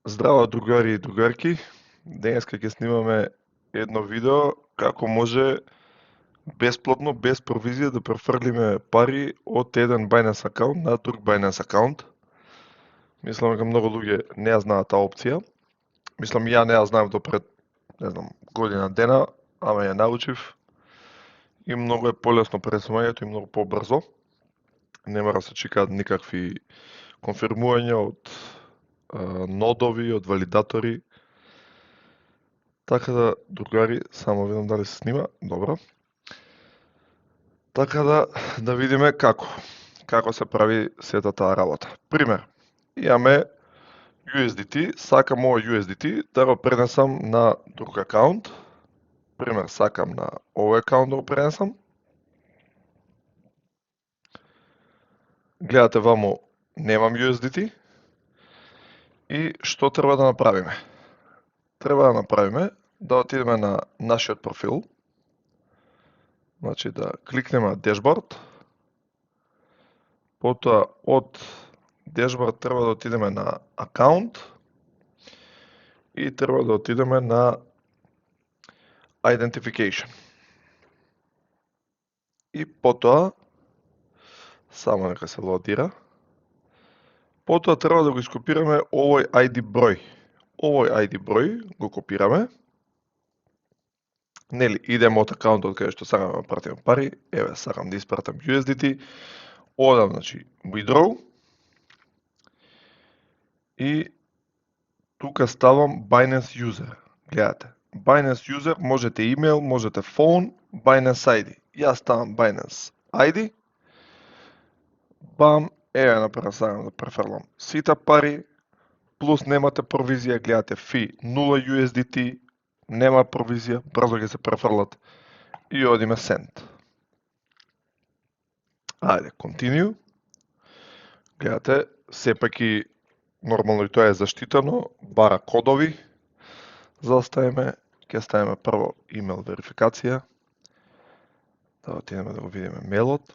Здраво, другари и другарки. Денеска ќе снимаме едно видео како може бесплатно, без провизија да префрлиме пари од еден Binance акаунт на друг Binance акаунт. Мислам дека многу луѓе не ја знаат таа опција. Мислам ја не ја знаев до пред, не знам, година дена, ама ја научив и многу е полесно пресувањето и многу побрзо. Не мора да се чекаат никакви конфирмувања од нодови, од валидатори. Така да, другари, само видам дали се снима. Добро. Така да видиме како се прави сета таа работа. Пример, имаме USDT, сакам овој USDT да го пренесам на друг акаунт. Пример, сакам на овој акаунт да го пренесам. Гледате ваму, немам USDT. И што треба да направиме? Треба да направиме да отидеме на нашиот профил. Значи да кликнеме на Dashboard. Потоа од Dashboard треба да отидеме на акаунт и треба да отидеме на Identification. И потоа, само нека се лодира, потоа треба да го ископираме овој ID број. Овој ID број го копираме. Нели, идеме од акаунтот каде што сакаме да пратиме пари. Еве, сакам да испратам USDT. Одам, значи, Withdraw. И тука ставам Binance User. Гледате. Binance User, можете имейл, можете phone, Binance ID. Јас ставам Binance ID. Бам, еве напред сакам да префрлам сите пари, плюс немате провизија, гледате фи 0 USDT, нема провизија, брзо ќе се префрлат и одиме send. Ајде, continue. Гледате, сепаки нормално и тоа е заштитено, бара кодови за да ставиме, ќе ставиме прво имейл верификација, да отидеме да го видиме мейлот.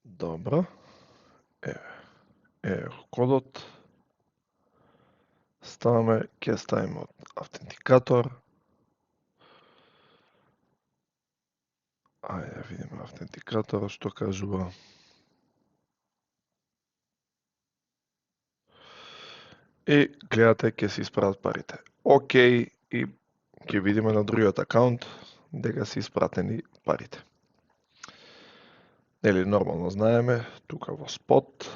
Добро, еве кодот, ставаме, ќе ставиме од автентикатор, ајде да видиме автентикаторот што кажува. И гледате ќе се испратат парите. Океј, и ќе видиме на другиот акаунт дека се испратени парите. Нели нормално знаеме, тука во спот.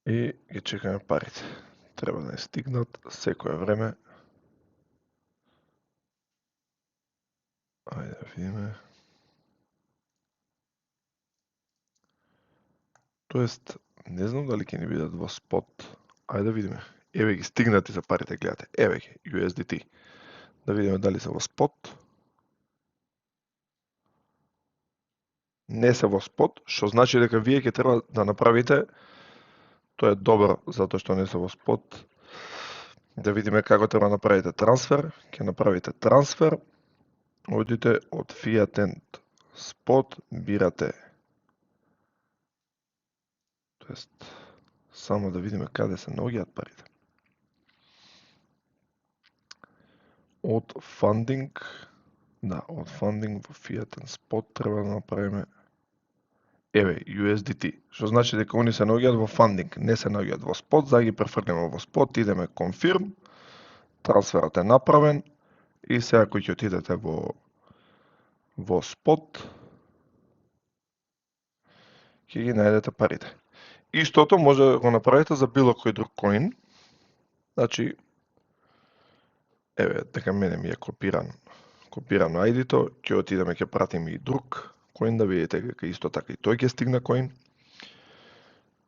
И ги чекаме парите. Треба да не стигнат секое време. Ајде да видиме. Тоест, не знам дали ќе ни бидат во спот. Ајде да видиме. Еве ги стигнати за парите, гледате. Еве ги, USDT. Да видиме дали се во спот. Не се во спот, што значи дека вие ќе треба да направите, тоа е добро, затоа што не се во спот. Да видиме како треба да направите трансфер. Ќе направите трансфер. Одите од Fiat and Spot, бирате. Тоест, само да видиме каде се наоѓаат парите. Од funding, да, од funding во Fiat and Spot треба да направиме еве USDT, што значи дека они се наоѓаат во funding, не се наоѓаат во spot, за да ги префрлиме во spot, идеме confirm, трансферот е направен и сега кој ќе отидете во spot, ќе ги најдете парите. Истото може да го направите за било кој друг коин. Значи, еве, дека мене ми е копирано ID-то, ќе отидеме, ќе пратиме и друг коин, да видите дека исто така и тој ќе стигне коин.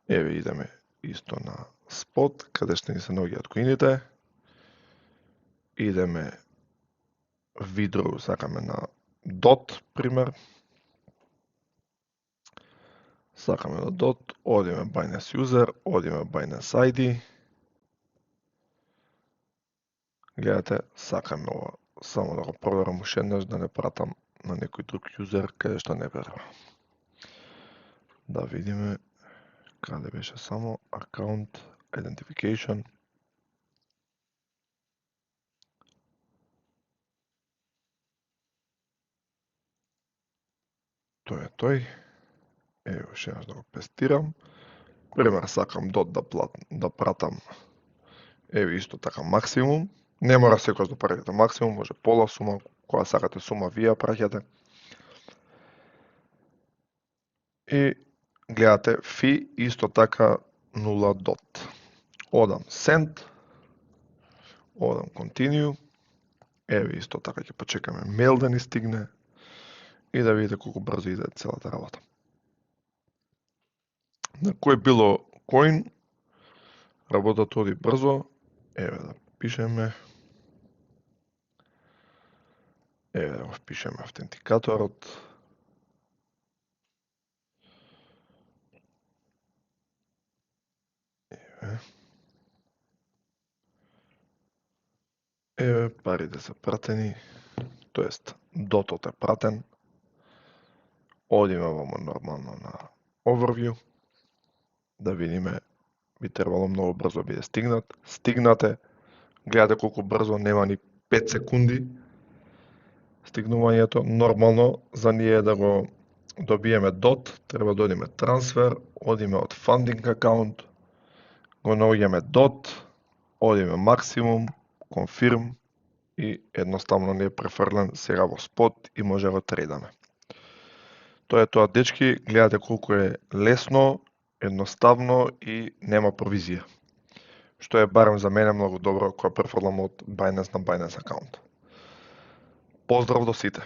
Еве, идеме исто на спот, каде што ни се наоѓаат коините. Идеме withdraw, сакаме на DOT, пример. Сакаме на DOT, одиме Binance User, одиме Binance ID. Гледате, сакаме ова. Само да го проверам уште еднаш да не пратам на некој друг юзер каде што не верам. Да видиме каде беше само account identification. Тој е тој. Ево ше да го пестирам. Пример, сакам дот да пратам. Еве исто така максимум. Не мора секојаш да пратите максимум, може пола сума, која сакате сума вие праќате. И гледате фи исто така 0 дот. Одам send, одам continue, еве исто така ќе почекаме мейл да ни стигне и да видите колку брзо иде целата работа. На кој било коин, работата оди брзо, еве да пишеме, еве да го впишеме автентикаторот, еве парите се пратени, тоест дотот е пратен, одиме во нормално на overview, да видиме, би требало многу брзо биде стигнате, гледате колку брзо, нема ни 5 секунди стигнувањето, нормално за ние да го добиеме дот, треба да одиме трансфер, одиме од funding account, го наоѓаме дот, одиме максимум, confirm и едноставно не е префрлен сега во спот и може да го трейдаме. Тоа е тоа, дечки, гледате колку е лесно, едноставно и нема провизија. Што е барем за мене многу добро кога префрлам од Binance на Binance акаунт. Поздрав до сите!